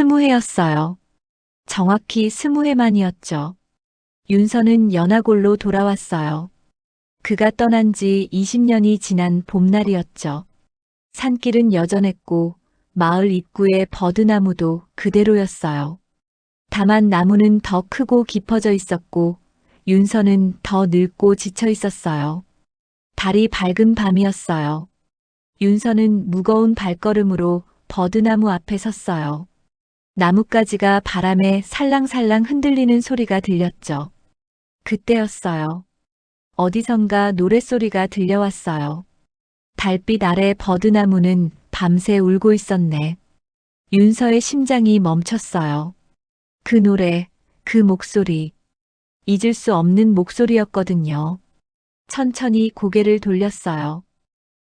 20회였어요. 정확히 20회만이었죠. 윤서는 연하골로 돌아왔어요. 그가 떠난 지 20년이 지난 봄날이었죠. 산길은 여전했고 마을 입구의 버드나무도 그대로였어요. 다만 나무는 더 크고 깊어져 있었고 윤서는 더 늙고 지쳐 있었어요. 달이 밝은 밤이었어요. 윤서는 무거운 발걸음으로 버드나무 앞에 섰어요. 나뭇가지가 바람에 살랑살랑 흔들리는 소리가 들렸죠. 그때였어요. 어디선가 노랫소리가 들려왔어요. 달빛 아래 버드나무는 밤새 울고 있었네. 윤서의 심장이 멈췄어요. 그 노래, 그 목소리. 잊을 수 없는 목소리였거든요. 천천히 고개를 돌렸어요.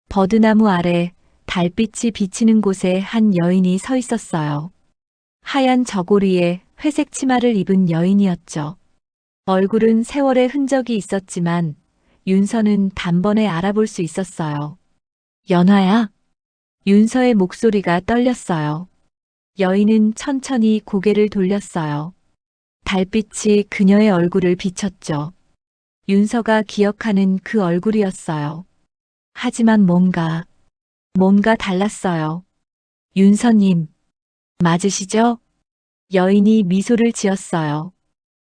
버드나무 아래 달빛이 비치는 곳에 한 여인이 서 있었어요. 하얀 저고리에 회색 치마를 입은 여인이었죠. 얼굴은 세월의 흔적이 있었지만 윤서는 단번에 알아볼 수 있었어요. 연화야? 윤서의 목소리가 떨렸어요. 여인은 천천히 고개를 돌렸어요. 달빛이 그녀의 얼굴을 비췄죠. 윤서가 기억하는 그 얼굴이었어요. 하지만 뭔가 달랐어요. 윤서님, 맞으시죠? 여인이 미소를 지었어요.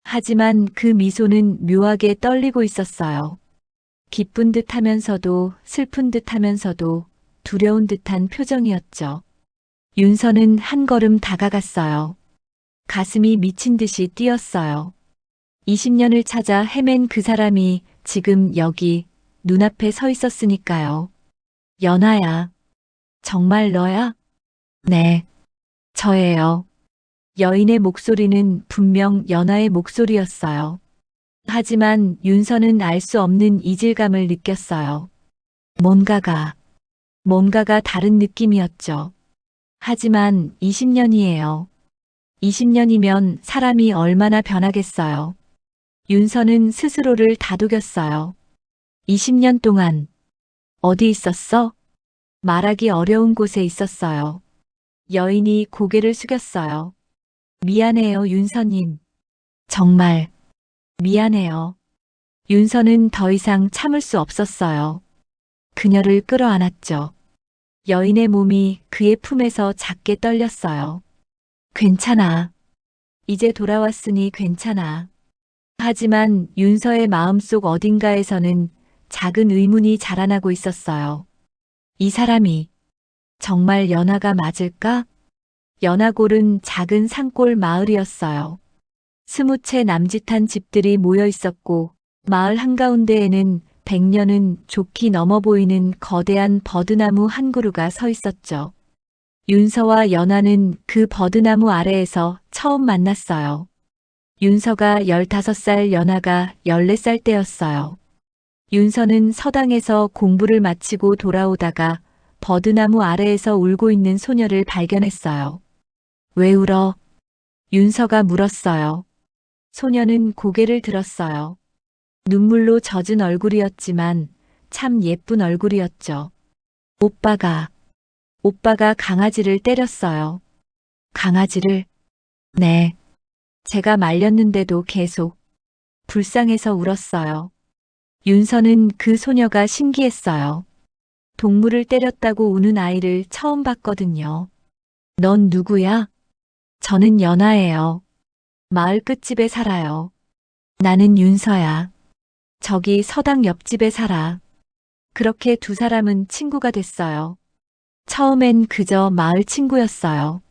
하지만 그 미소는 묘하게 떨리고 있었어요. 기쁜 듯 하면서도 슬픈 듯 하면서도 두려운 듯한 표정이었죠. 윤서는 한 걸음 다가갔어요. 가슴이 미친 듯이 뛰었어요. 20년을 찾아 헤맨 그 사람이 지금 여기 눈앞에 서 있었으니까요. 연하야, 정말 너야? 네, 저예요. 여인의 목소리는 분명 연하의 목소리였어요. 하지만 윤서는 알 수 없는 이질감을 느꼈어요. 뭔가가 다른 느낌이었죠. 하지만 20년이에요. 20년이면 사람이 얼마나 변하겠어요. 윤서는 스스로를 다독였어요. 20년 동안 어디 있었어? 말하기 어려운 곳에 있었어요. 여인이 고개를 숙였어요. 미안해요, 윤서님. 정말 미안해요. 윤서는 더 이상 참을 수 없었어요. 그녀를 끌어안았죠. 여인의 몸이 그의 품에서 작게 떨렸어요. 괜찮아. 이제 돌아왔으니 괜찮아. 하지만 윤서의 마음속 어딘가에서는 작은 의문이 자라나고 있었어요. 이 사람이 정말 연하가 맞을까? 연하골은 작은 산골 마을이었어요. 20채 남짓한 집들이 모여 있었고 마을 한가운데에는 100년은 좋게 넘어 보이는 거대한 버드나무 한 그루가 서 있었죠. 윤서와 연하는 그 버드나무 아래에서 처음 만났어요. 윤서가 15살, 연하가 14살 때였어요. 윤서는 서당에서 공부를 마치고 돌아오다가 버드나무 아래에서 울고 있는 소녀를 발견했어요. 왜 울어? 윤서가 물었어요. 소녀는 고개를 들었어요. 눈물로 젖은 얼굴이었지만 참 예쁜 얼굴이었죠. 오빠가 강아지를 때렸어요. 강아지를? 네. 제가 말렸는데도 계속 불쌍해서 울었어요. 윤서는 그 소녀가 신기했어요. 동물을 때렸다고 우는 아이를 처음 봤거든요. 넌 누구야? 저는 연하예요. 마을 끝집에 살아요. 나는 윤서야. 저기 서당 옆집에 살아. 그렇게 두 사람은 친구가 됐어요. 처음엔 그저 마을 친구였어요.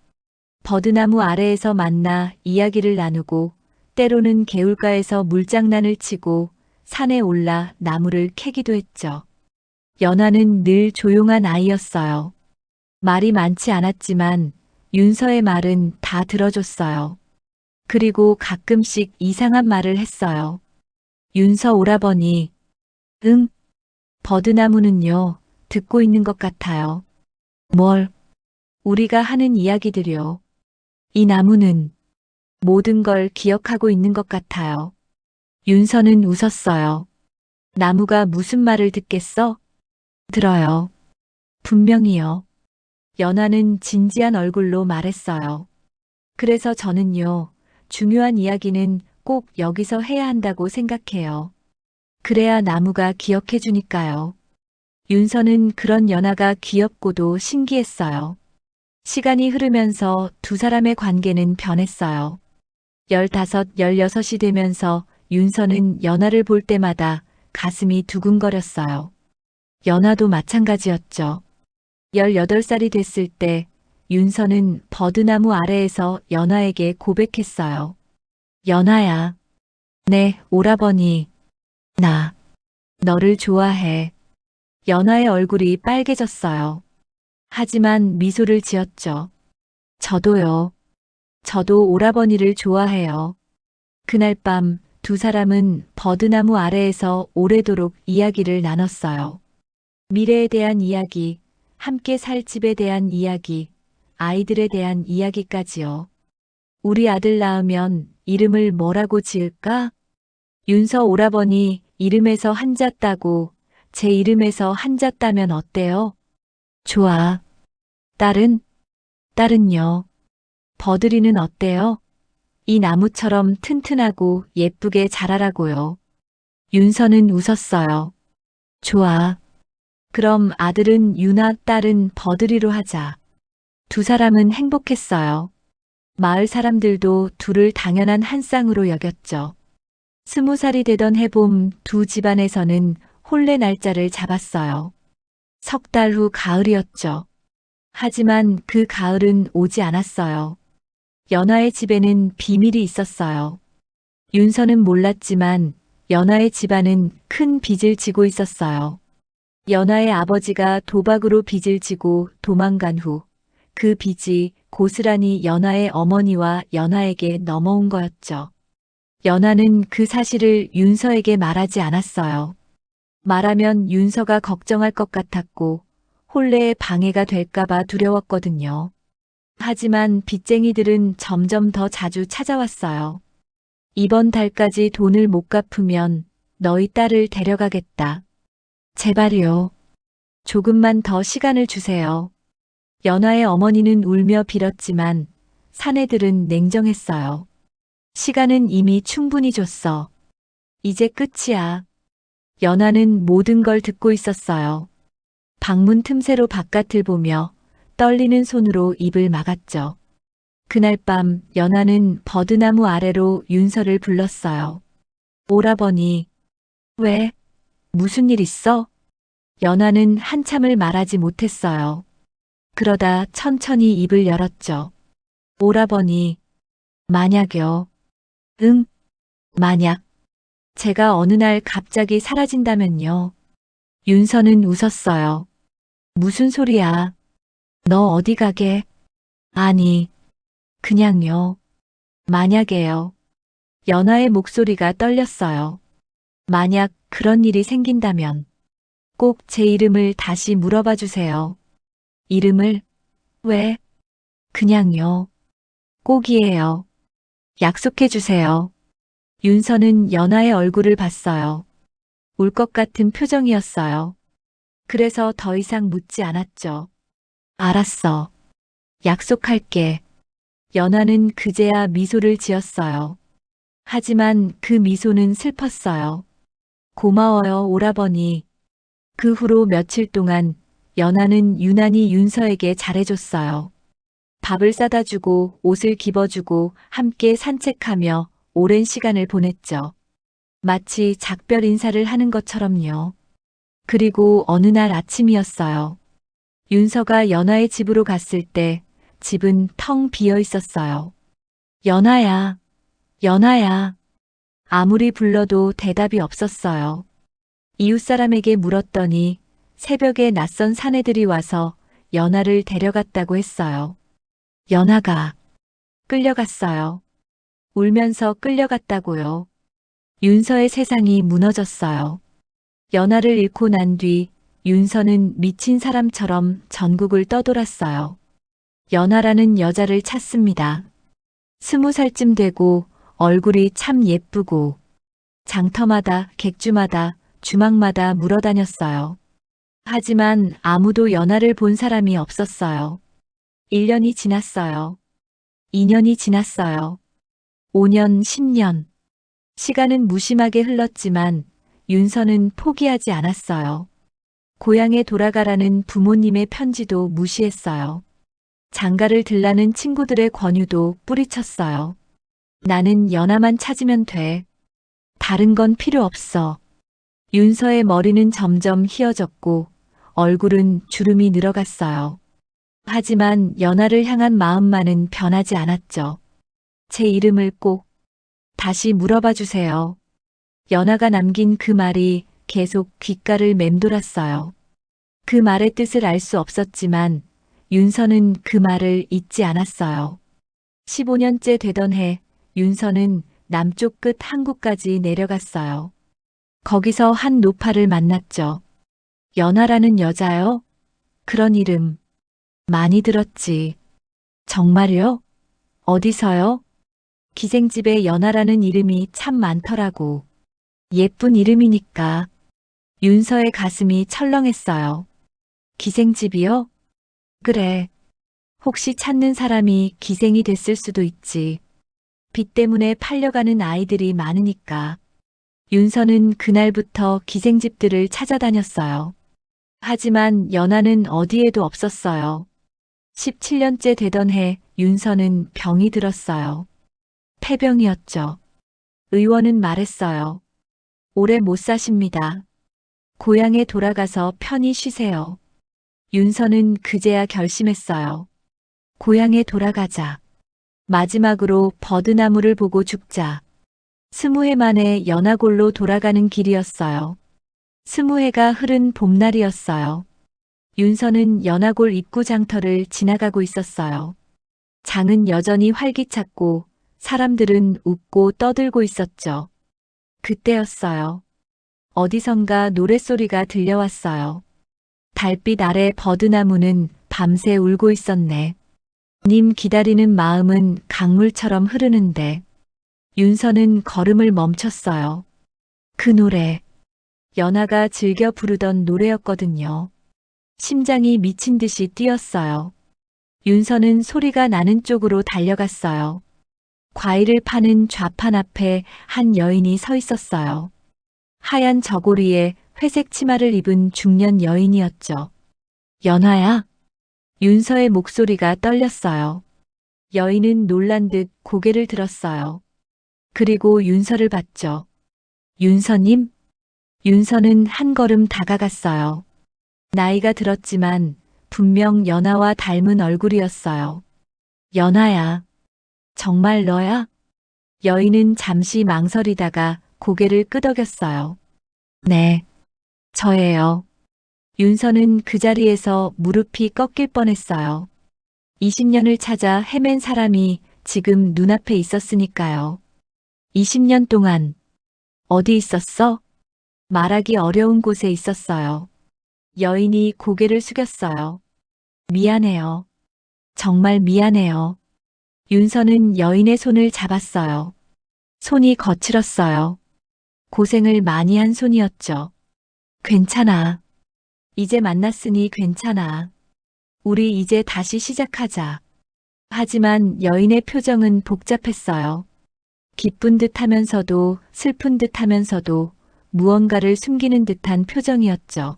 버드나무 아래에서 만나 이야기를 나누고 때로는 개울가에서 물장난을 치고 산에 올라 나무를 캐기도 했죠. 연하는 늘 조용한 아이였어요. 말이 많지 않았지만 윤서의 말은 다 들어줬어요. 그리고 가끔씩 이상한 말을 했어요. 윤서 오라버니, 응, 버드나무는요, 듣고 있는 것 같아요. 뭘? 우리가 하는 이야기들요. 이 나무는 모든 걸 기억하고 있는 것 같아요. 윤서는 웃었어요. 나무가 무슨 말을 듣겠어? 들어요. 분명히요. 연하는 진지한 얼굴로 말했어요. 그래서 저는요, 중요한 이야기는 꼭 여기서 해야 한다고 생각해요. 그래야 나무가 기억해 주니까요. 윤서는 그런 연하가 귀엽고도 신기했어요. 시간이 흐르면서 두 사람의 관계는 변했어요. 15, 16이 되면서 윤서는 연하를 볼 때마다 가슴이 두근거렸어요. 연하도 마찬가지였죠. 18살이 됐을 때 윤서는 버드나무 아래에서 연하에게 고백했어요. 연하야. 네, 오라버니. 나 너를 좋아해. 연하의 얼굴이 빨개졌어요. 하지만 미소를 지었죠. 저도요. 저도 오라버니를 좋아해요. 그날 밤 두 사람은 버드나무 아래에서 오래도록 이야기를 나눴어요. 미래에 대한 이야기, 함께 살 집에 대한 이야기, 아이들에 대한 이야기까지요. 우리 아들 낳으면 이름을 뭐라고 지을까? 윤서 오라버니 이름에서 한자 따고 제 이름에서 한자 따면 어때요? 좋아. 딸은? 딸은요. 버들이는 어때요? 이 나무처럼 튼튼하고 예쁘게 자라라고요. 윤서는 웃었어요. 좋아. 그럼 아들은 유나, 딸은 버들이로 하자. 두 사람은 행복했어요. 마을 사람들도 둘을 당연한 한 쌍으로 여겼죠. 20살이 되던 해봄 두 집안에서는 혼례 날짜를 잡았어요. 석 달 후 가을이었죠. 하지만 그 가을은 오지 않았어요. 연하의 집에는 비밀이 있었어요. 윤서는 몰랐지만 연하의 집안은 큰 빚을 지고 있었어요. 연하의 아버지가 도박으로 빚을 지고 도망간 후 그 빚이 고스란히 연하의 어머니와 연하에게 넘어온 거였죠. 연하는 그 사실을 윤서에게 말하지 않았어요. 말하면 윤서가 걱정할 것 같았고 혼례에 방해가 될까봐 두려웠거든요. 하지만 빚쟁이들은 점점 더 자주 찾아왔어요. 이번 달까지 돈을 못 갚으면 너희 딸을 데려가겠다. 제발요. 조금만 더 시간을 주세요. 연하의 어머니는 울며 빌었지만 사내들은 냉정했어요. 시간은 이미 충분히 줬어. 이제 끝이야. 연하는 모든 걸 듣고 있었어요. 방문 틈새로 바깥을 보며 떨리는 손으로 입을 막았죠. 그날 밤 연하는 버드나무 아래로 윤서를 불렀어요. 오라버니. 왜? 무슨 일 있어? 연하는 한참을 말하지 못했어요. 그러다 천천히 입을 열었죠. 오라버니. 만약요. 응, 만약. 제가 어느 날 갑자기 사라진다면요. 윤서는 웃었어요. 무슨 소리야? 너 어디 가게? 아니, 그냥요. 만약에요. 연하의 목소리가 떨렸어요. 만약 그런 일이 생긴다면 꼭 제 이름을 다시 물어봐 주세요. 이름을? 왜? 그냥요. 꼭이에요. 약속해 주세요. 윤서는 연하의 얼굴을 봤어요. 울 것 같은 표정이었어요. 그래서 더 이상 묻지 않았죠. 알았어. 약속할게. 연하는 그제야 미소를 지었어요. 하지만 그 미소는 슬펐어요. 고마워요, 오라버니. 그 후로 며칠 동안 연하는 유난히 윤서에게 잘해줬어요. 밥을 싸다 주고 옷을 입어주고 함께 산책하며 오랜 시간을 보냈죠. 마치 작별 인사를 하는 것처럼요. 그리고 어느 날 아침이었어요. 윤서가 연하의 집으로 갔을 때 집은 텅 비어 있었어요. 연하야, 연하야. 아무리 불러도 대답이 없었어요. 이웃 사람에게 물었더니 새벽에 낯선 사내들이 와서 연하를 데려갔다고 했어요. 연하가 끌려갔어요. 울면서 끌려갔다고요. 윤서의 세상이 무너졌어요. 연하를 잃고 난 뒤 윤서는 미친 사람처럼 전국을 떠돌았어요. 연하라는 여자를 찾습니다. 20살쯤 되고 얼굴이 참 예쁘고 장터마다 객주마다 주막마다 물어다녔어요. 하지만 아무도 연하를 본 사람이 없었어요. 1년이 지났어요. 2년이 지났어요. 5년, 10년. 시간은 무심하게 흘렀지만 윤서는 포기하지 않았어요. 고향에 돌아가라는 부모님의 편지도 무시했어요. 장가를 들라는 친구들의 권유도 뿌리쳤어요. 나는 연하만 찾으면 돼. 다른 건 필요 없어. 윤서의 머리는 점점 휘어졌고 얼굴은 주름이 늘어갔어요. 하지만 연하를 향한 마음만은 변하지 않았죠. 제 이름을 꼭 다시 물어봐 주세요. 연하가 남긴 그 말이 계속 귓가를 맴돌았어요. 그 말의 뜻을 알 수 없었지만 윤서는 그 말을 잊지 않았어요. 15년째 되던 해 윤서는 남쪽 끝 항구까지 내려갔어요. 거기서 한 노파를 만났죠. 연하라는 여자요? 그런 이름 많이 들었지. 정말요? 어디서요? 기생집에 연하라는 이름이 참 많더라고. 예쁜 이름이니까. 윤서의 가슴이 철렁했어요. 기생집이요? 그래. 혹시 찾는 사람이 기생이 됐을 수도 있지. 빚 때문에 팔려가는 아이들이 많으니까. 윤서는 그날부터 기생집들을 찾아다녔어요. 하지만 연하는 어디에도 없었어요. 17년째 되던 해 윤서는 병이 들었어요. 폐병이었죠. 의원은 말했어요. 오래 못 사십니다. 고향에 돌아가서 편히 쉬세요. 윤서는 그제야 결심했어요. 고향에 돌아가자. 마지막으로 버드나무를 보고 죽자. 20해 만에 연화골로 돌아가는 길이었어요. 20해가 흐른 봄날이었어요. 윤서는 연화골 입구 장터를 지나가고 있었어요. 장은 여전히 활기찼고 사람들은 웃고 떠들고 있었죠. 그때였어요. 어디선가 노랫소리가 들려왔어요. 달빛 아래 버드나무는 밤새 울고 있었네. 님 기다리는 마음은 강물처럼 흐르는데. 윤서는 걸음을 멈췄어요. 그 노래, 연하가 즐겨 부르던 노래였거든요. 심장이 미친 듯이 뛰었어요. 윤서는 소리가 나는 쪽으로 달려갔어요. 과일을 파는 좌판 앞에 한 여인이 서 있었어요. 하얀 저고리에 회색 치마를 입은 중년 여인이었죠. 연하야? 윤서의 목소리가 떨렸어요. 여인은 놀란 듯 고개를 들었어요. 그리고 윤서를 봤죠. 윤서님? 윤서는 한 걸음 다가갔어요. 나이가 들었지만 분명 연하와 닮은 얼굴이었어요. 연하야. 정말 너야? 여인은 잠시 망설이다가 고개를 끄덕였어요. 네, 저예요. 윤서는 그 자리에서 무릎이 꺾일 뻔했어요. 20년을 찾아 헤맨 사람이 지금 눈앞에 있었으니까요. 20년 동안 어디 있었어? 말하기 어려운 곳에 있었어요. 여인이 고개를 숙였어요. 미안해요. 정말 미안해요. 윤서는 여인의 손을 잡았어요. 손이 거칠었어요. 고생을 많이 한 손이었죠. 괜찮아. 이제 만났으니 괜찮아. 우리 이제 다시 시작하자. 하지만 여인의 표정은 복잡했어요. 기쁜 듯 하면서도 슬픈 듯 하면서도 무언가를 숨기는 듯한 표정이었죠.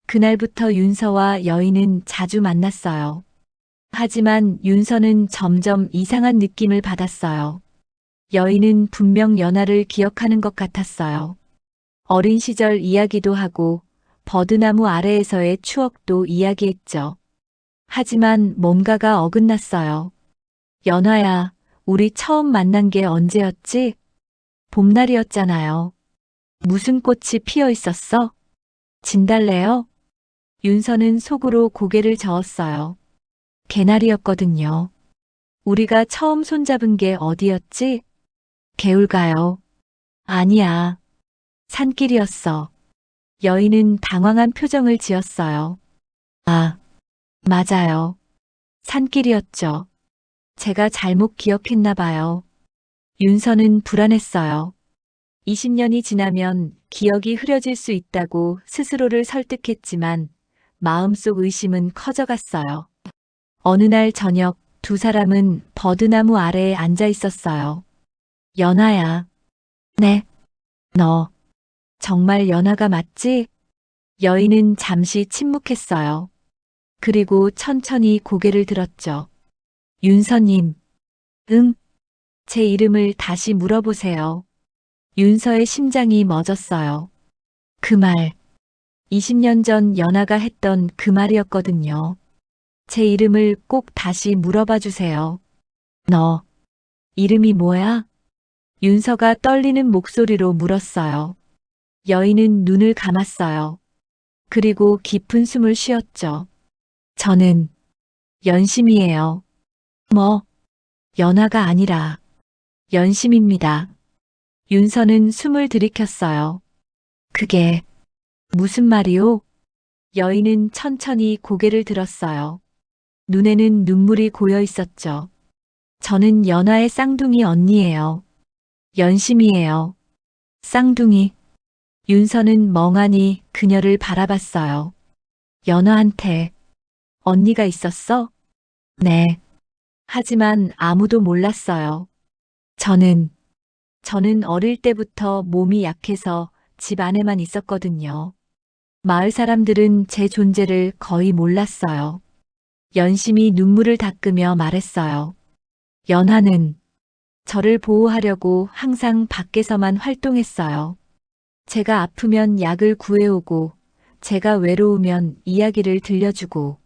그날부터 윤서와 여인은 자주 만났어요. 하지만 윤서는 점점 이상한 느낌을 받았어요. 여인은 분명 연하를 기억하는 것 같았어요. 어린 시절 이야기도 하고 버드나무 아래에서의 추억도 이야기했죠. 하지만 뭔가가 어긋났어요. 연하야, 우리 처음 만난 게 언제였지? 봄날이었잖아요. 무슨 꽃이 피어 있었어? 진달래요? 윤서는 속으로 고개를 저었어요. 개나리였거든요. 우리가 처음 손잡은 게 어디였지? 개울가요. 아니야. 산길이었어. 여인은 당황한 표정을 지었어요. 아, 맞아요. 산길이었죠. 제가 잘못 기억했나 봐요. 윤서는 불안했어요. 20년이 지나면 기억이 흐려질 수 있다고 스스로를 설득했지만 마음속 의심은 커져갔어요. 어느 날 저녁 두 사람은 버드나무 아래에 앉아 있었어요. 연아야. 네. 너 정말 연아가 맞지? 여인은 잠시 침묵했어요. 그리고 천천히 고개를 들었죠. 윤서님. 응. 제 이름을 다시 물어보세요. 윤서의 심장이 멎었어요. 그 말, 20년 전 연아가 했던 그 말이었거든요. 제 이름을 꼭 다시 물어봐 주세요. 너, 이름이 뭐야? 윤서가 떨리는 목소리로 물었어요. 여인은 눈을 감았어요. 그리고 깊은 숨을 쉬었죠. 저는 연심이에요. 뭐, 연아가 아니라 연심입니다. 윤서는 숨을 들이켰어요. 그게 무슨 말이오? 여인은 천천히 고개를 들었어요. 눈에는 눈물이 고여 있었죠. 저는 연하의 쌍둥이 언니예요. 연심이에요. 쌍둥이. 윤서는 멍하니 그녀를 바라봤어요. 연하한테 언니가 있었어? 네. 하지만 아무도 몰랐어요. 저는 어릴 때부터 몸이 약해서 집 안에만 있었거든요. 마을 사람들은 제 존재를 거의 몰랐어요. 연심이 눈물을 닦으며 말했어요. 연하는 저를 보호하려고 항상 밖에서만 활동했어요. 제가 아프면 약을 구해오고, 제가 외로우면 이야기를 들려주고.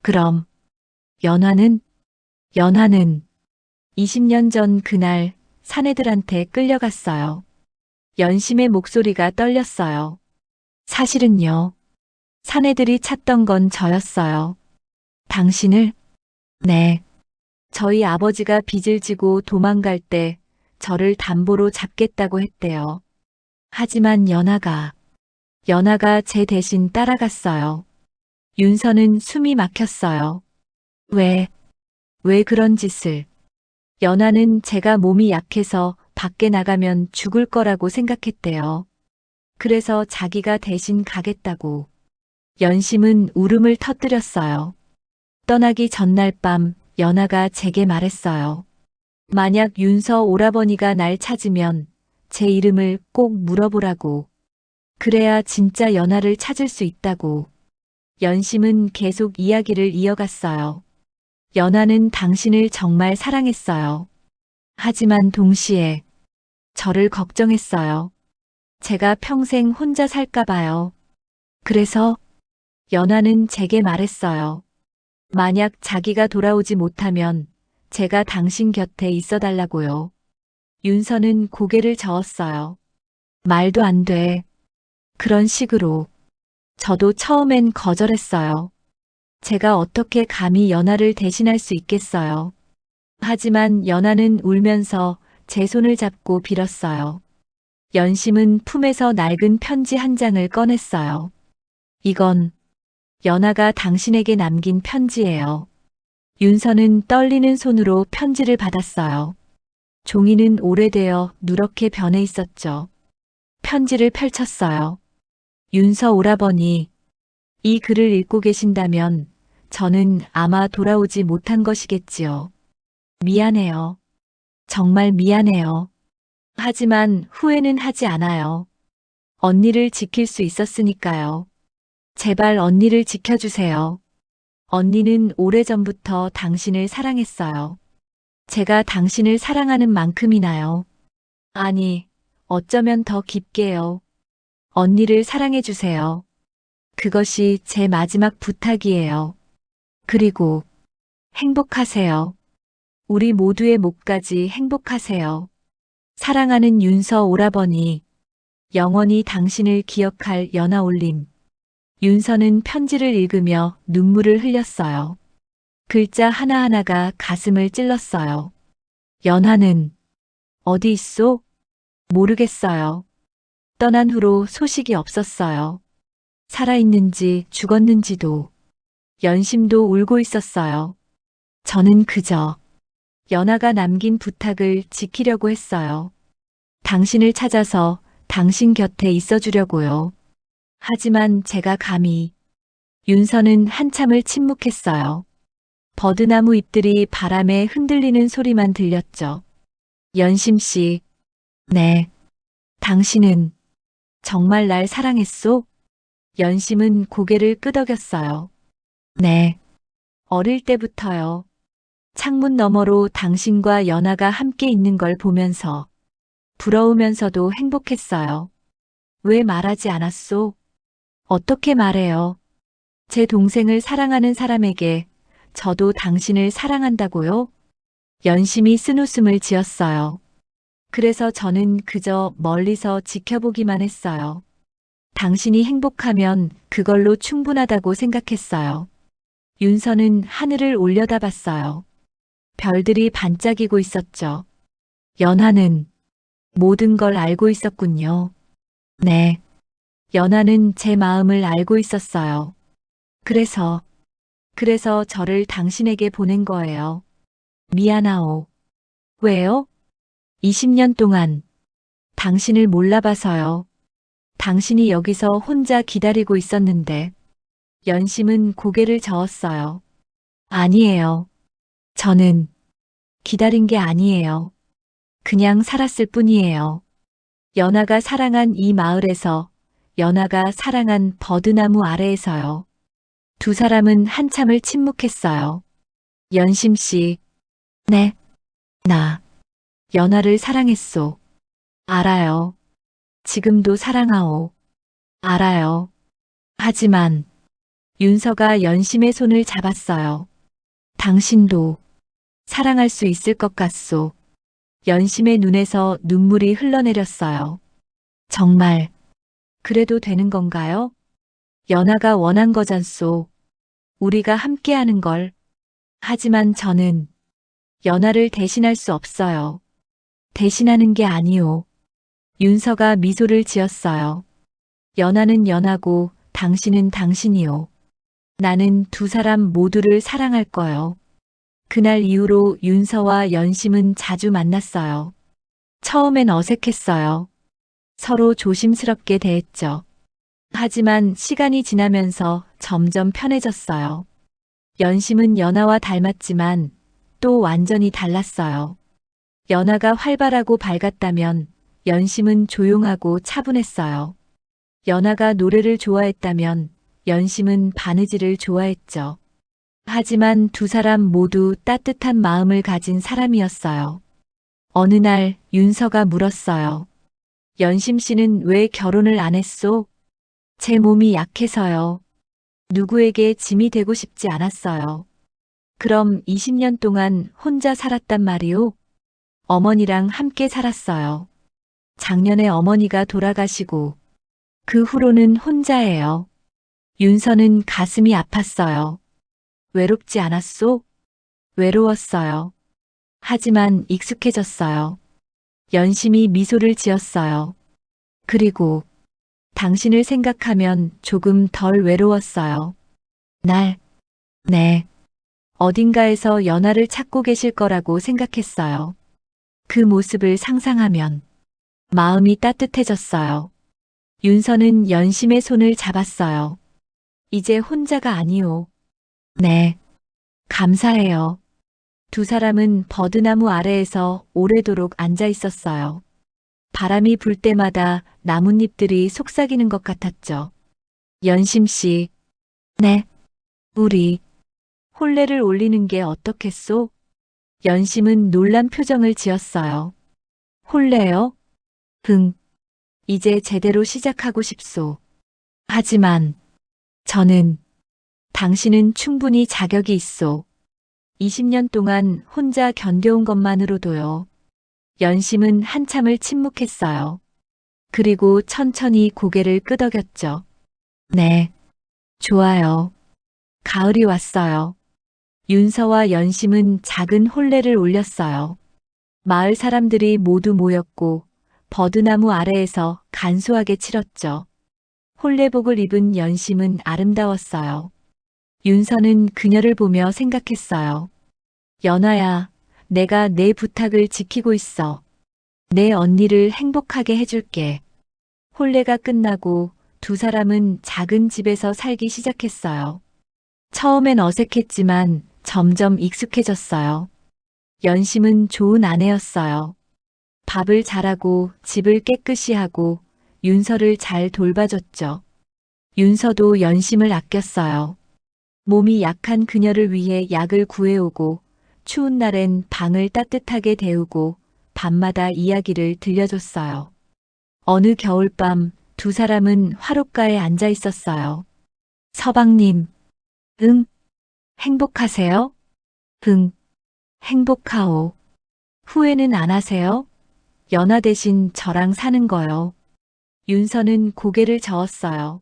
그럼, 연하는 20년 전 그날 사내들한테 끌려갔어요. 연심의 목소리가 떨렸어요. 사실은요, 사내들이 찾던 건 저였어요. 당신을? 네. 저희 아버지가 빚을 지고 도망갈 때 저를 담보로 잡겠다고 했대요. 하지만 연하가 제 대신 따라갔어요. 윤서는 숨이 막혔어요. 왜 그런 짓을? 연하는 제가 몸이 약해서 밖에 나가면 죽을 거라고 생각했대요. 그래서 자기가 대신 가겠다고. 연심은 울음을 터뜨렸어요. 떠나기 전날 밤 연하가 제게 말했어요. 만약 윤서 오라버니가 날 찾으면 제 이름을 꼭 물어보라고. 그래야 진짜 연하를 찾을 수 있다고. 연심은 계속 이야기를 이어갔어요. 연하는 당신을 정말 사랑했어요. 하지만 동시에 저를 걱정했어요. 제가 평생 혼자 살까 봐요. 그래서 연하는 제게 말했어요. 만약 자기가 돌아오지 못하면 제가 당신 곁에 있어 달라고요. 윤서는 고개를 저었어요. 말도 안 돼. 그런 식으로. 저도 처음엔 거절했어요. 제가 어떻게 감히 연하를 대신할 수 있겠어요. 하지만 연하는 울면서 제 손을 잡고 빌었어요. 연심은 품에서 낡은 편지 한 장을 꺼냈어요. 이건 연하가 당신에게 남긴 편지예요. 윤서는 떨리는 손으로 편지를 받았어요. 종이는 오래되어 누렇게 변해 있었죠. 편지를 펼쳤어요. 윤서 오라버니, 이 글을 읽고 계신다면 저는 아마 돌아오지 못한 것이겠지요. 미안해요. 정말 미안해요. 하지만 후회는 하지 않아요. 언니를 지킬 수 있었으니까요. 제발 언니를 지켜주세요. 언니는 오래전부터 당신을 사랑했어요. 제가 당신을 사랑하는 만큼이나요. 아니, 어쩌면 더 깊게요. 언니를 사랑해주세요. 그것이 제 마지막 부탁이에요. 그리고 행복하세요. 우리 모두의 목까지 행복하세요. 사랑하는 윤서 오라버니, 영원히 당신을 기억할 연하올림. 윤서는 편지를 읽으며 눈물을 흘렸어요. 글자 하나하나가 가슴을 찔렀어요. 연하는 어디 있소? 모르겠어요. 떠난 후로 소식이 없었어요. 살아있는지 죽었는지도. 연심도 울고 있었어요. 저는 그저 연하가 남긴 부탁을 지키려고 했어요. 당신을 찾아서 당신 곁에 있어주려고요. 하지만 제가 감히. 윤서는 한참을 침묵했어요. 버드나무 잎들이 바람에 흔들리는 소리만 들렸죠. 연심 씨, 네. 당신은 정말 날 사랑했소? 연심은 고개를 끄덕였어요. 네. 어릴 때부터요. 창문 너머로 당신과 연아가 함께 있는 걸 보면서 부러우면서도 행복했어요. 왜 말하지 않았소? 어떻게 말해요? 제 동생을 사랑하는 사람에게 저도 당신을 사랑한다고요? 연심이 쓴웃음을 지었어요. 그래서 저는 그저 멀리서 지켜보기만 했어요. 당신이 행복하면 그걸로 충분하다고 생각했어요. 윤서는 하늘을 올려다봤어요. 별들이 반짝이고 있었죠. 연하는 모든 걸 알고 있었군요. 네. 연하는 제 마음을 알고 있었어요. 그래서 저를 당신에게 보낸 거예요. 미안하오. 왜요? 20년 동안 당신을 몰라봐서요. 당신이 여기서 혼자 기다리고 있었는데, 연심은 고개를 저었어요. 아니에요. 저는 기다린 게 아니에요. 그냥 살았을 뿐이에요. 연하가 사랑한 이 마을에서, 연하가 사랑한 버드나무 아래에서요. 두 사람은 한참을 침묵했어요. 연심 씨, 네, 나 연하를 사랑했소. 알아요. 지금도 사랑하오. 알아요. 하지만 윤서가 연심의 손을 잡았어요. 당신도 사랑할 수 있을 것 같소. 연심의 눈에서 눈물이 흘러내렸어요. 정말 그래도 되는 건가요? 연하가 원한 거잖소. 우리가 함께하는 걸. 하지만 저는 연하를 대신할 수 없어요. 대신하는 게 아니오. 윤서가 미소를 지었어요. 연하는 연하고 당신은 당신이요. 나는 두 사람 모두를 사랑할 거요. 그날 이후로 윤서와 연심은 자주 만났어요. 처음엔 어색했어요. 서로 조심스럽게 대했죠. 하지만 시간이 지나면서 점점 편해졌어요. 연심은 연하와 닮았지만 또 완전히 달랐어요. 연하가 활발하고 밝았다면 연심은 조용하고 차분했어요. 연하가 노래를 좋아했다면 연심은 바느질을 좋아했죠. 하지만 두 사람 모두 따뜻한 마음을 가진 사람이었어요. 어느 날 윤서가 물었어요. 연심 씨는 왜 결혼을 안 했소? 제 몸이 약해서요. 누구에게 짐이 되고 싶지 않았어요. 그럼 20년 동안 혼자 살았단 말이오? 어머니랑 함께 살았어요. 작년에 어머니가 돌아가시고 그 후로는 혼자예요. 윤서는 가슴이 아팠어요. 외롭지 않았소? 외로웠어요. 하지만 익숙해졌어요. 연심이 미소를 지었어요. 그리고 당신을 생각하면 조금 덜 외로웠어요. 네. 어딘가에서 연하를 찾고 계실 거라고 생각했어요. 그 모습을 상상하면 마음이 따뜻해졌어요. 윤서는 연심의 손을 잡았어요. 이제 혼자가 아니오. 네. 감사해요. 두 사람은 버드나무 아래에서 오래도록 앉아 있었어요. 바람이 불 때마다 나뭇잎들이 속삭이는 것 같았죠. 연심 씨. 네. 우리 혼례를 올리는 게 어떻겠소? 연심은 놀란 표정을 지었어요. 혼례요? 이제 제대로 시작하고 싶소. 하지만 저는 당신은 충분히 자격이 있소. 20년 동안 혼자 견뎌온 것만으로도요. 연심은 한참을 침묵했어요. 그리고 천천히 고개를 끄덕였죠. 네. 좋아요. 가을이 왔어요. 윤서와 연심은 작은 혼례를 올렸어요. 마을 사람들이 모두 모였고 버드나무 아래에서 간소하게 치렀죠. 혼례복을 입은 연심은 아름다웠어요. 윤서는 그녀를 보며 생각했어요. 연아야, 내가 내 부탁을 지키고 있어. 내 언니를 행복하게 해줄게. 혼례가 끝나고 두 사람은 작은 집에서 살기 시작했어요. 처음엔 어색했지만 점점 익숙해졌어요. 연심은 좋은 아내였어요. 밥을 잘하고 집을 깨끗이 하고 윤서를 잘 돌봐줬죠. 윤서도 연심을 아꼈어요. 몸이 약한 그녀를 위해 약을 구해오고 추운 날엔 방을 따뜻하게 데우고 밤마다 이야기를 들려줬어요. 어느 겨울밤 두 사람은 화롯가에 앉아 있었어요. 서방님, 응, 행복하세요? 응, 행복하오. 후회는 안 하세요? 연하 대신 저랑 사는 거요. 윤서는 고개를 저었어요.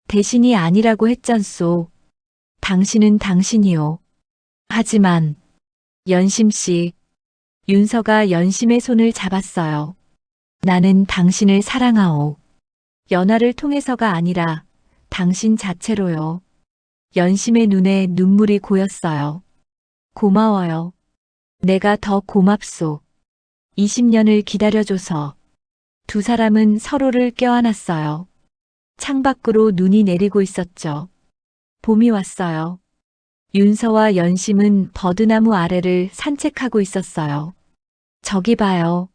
대신이 아니라고 했잖소. 당신은 당신이요. 하지만 연심 씨, 윤서가 연심의 손을 잡았어요. 나는 당신을 사랑하오. 연하를 통해서가 아니라 당신 자체로요. 연심의 눈에 눈물이 고였어요. 고마워요. 내가 더 고맙소. 20년을 기다려줘서. 두 사람은 서로를 껴안았어요. 창밖으로 눈이 내리고 있었죠. 봄이 왔어요. 윤서와 연심은 버드나무 아래를 산책하고 있었어요. 저기 봐요.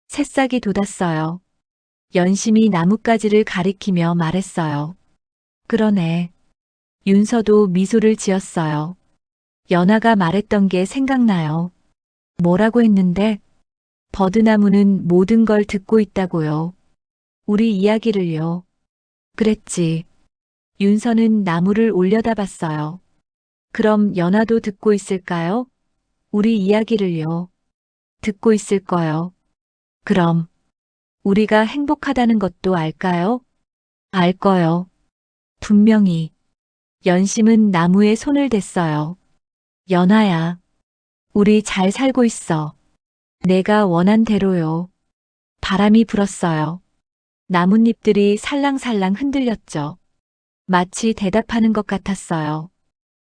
새싹이 돋았어요. 연심이 나뭇가지를 가리키며 말했어요. 그러네. 윤서도 미소를 지었어요. 연하가 말했던 게 생각나요. 뭐라고 했는데? 버드나무는 모든 걸 듣고 있다고요. 우리 이야기를요. 그랬지. 윤서는 나무를 올려다봤어요. 그럼 연하도 듣고 있을까요? 우리 이야기를요. 듣고 있을 거요. 그럼 우리가 행복하다는 것도 알까요? 알 거요. 분명히. 연심은 나무에 손을 댔어요. 연하야, 우리 잘 살고 있어. 내가 원한 대로요. 바람이 불었어요. 나뭇잎들이 살랑살랑 흔들렸죠. 마치 대답하는 것 같았어요.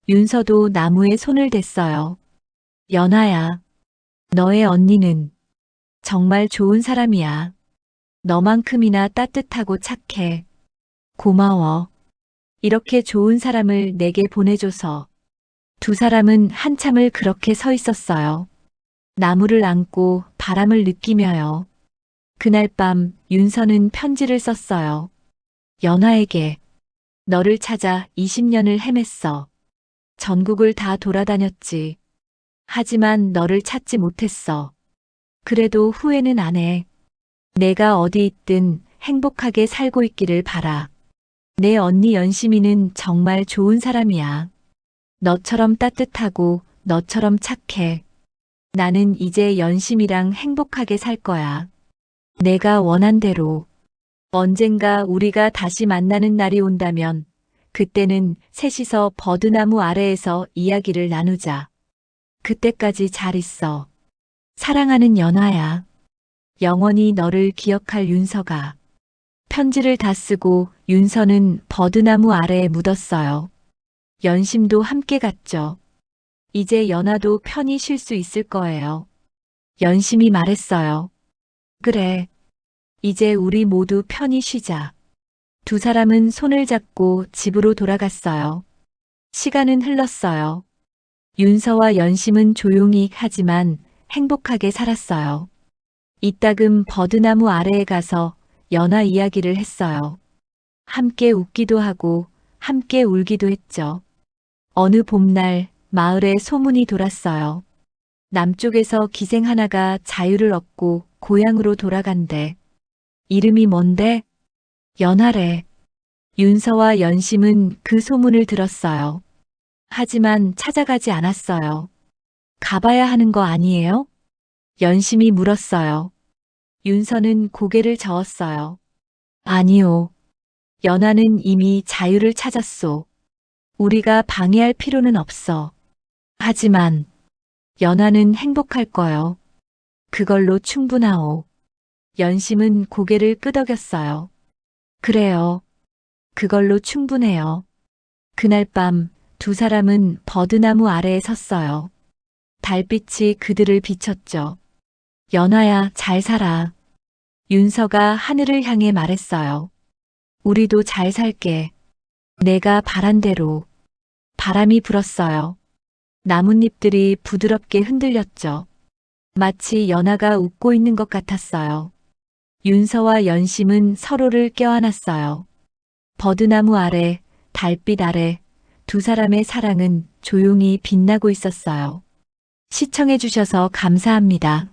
윤서도 나무에 손을 댔어요. 연하야, 너의 언니는 정말 좋은 사람이야. 너만큼이나 따뜻하고 착해. 고마워. 이렇게 좋은 사람을 내게 보내줘서. 두 사람은 한참을 그렇게 서 있었어요. 나무를 안고 바람을 느끼며요. 그날 밤 윤서는 편지를 썼어요. 연하에게. 너를 찾아 20년을 헤맸어. 전국을 다 돌아다녔지. 하지만 너를 찾지 못했어. 그래도 후회는 안 해. 내가 어디 있든 행복하게 살고 있기를 바라. 내 언니 연심이는 정말 좋은 사람이야. 너처럼 따뜻하고 너처럼 착해. 나는 이제 연심이랑 행복하게 살 거야. 내가 원한 대로. 언젠가 우리가 다시 만나는 날이 온다면 그때는 셋이서 버드나무 아래에서 이야기를 나누자. 그때까지 잘 있어. 사랑하는 연하야. 영원히 너를 기억할 윤서가. 편지를 다 쓰고 윤서는 버드나무 아래에 묻었어요. 연심도 함께 갔죠. 이제 연하도 편히 쉴 수 있을 거예요. 연심이 말했어요. 그래. 이제 우리 모두 편히 쉬자. 두 사람은 손을 잡고 집으로 돌아갔어요. 시간은 흘렀어요. 윤서와 연심은 조용히 하지만 행복하게 살았어요. 이따금 버드나무 아래에 가서 연하 이야기를 했어요. 함께 웃기도 하고 함께 울기도 했죠. 어느 봄날 마을에 소문이 돌았어요. 남쪽에서 기생 하나가 자유를 얻고 고향으로 돌아간대. 이름이 뭔데? 연하래. 윤서와 연심은 그 소문을 들었어요. 하지만 찾아가지 않았어요. 가봐야 하는 거 아니에요? 연심이 물었어요. 윤서는 고개를 저었어요. 아니요. 연하는 이미 자유를 찾았소. 우리가 방해할 필요는 없어. 하지만 연하는 행복할 거요. 그걸로 충분하오. 연심은 고개를 끄덕였어요. 그래요. 그걸로 충분해요. 그날 밤 두 사람은 버드나무 아래에 섰어요. 달빛이 그들을 비췄죠. 연하야, 잘 살아. 윤서가 하늘을 향해 말했어요. 우리도 잘 살게. 내가 바란 대로. 바람이 불었어요. 나뭇잎들이 부드럽게 흔들렸죠. 마치 연하가 웃고 있는 것 같았어요. 윤서와 연심은 서로를 껴안았어요. 버드나무 아래, 달빛 아래 두 사람의 사랑은 조용히 빛나고 있었어요. 시청해주셔서 감사합니다.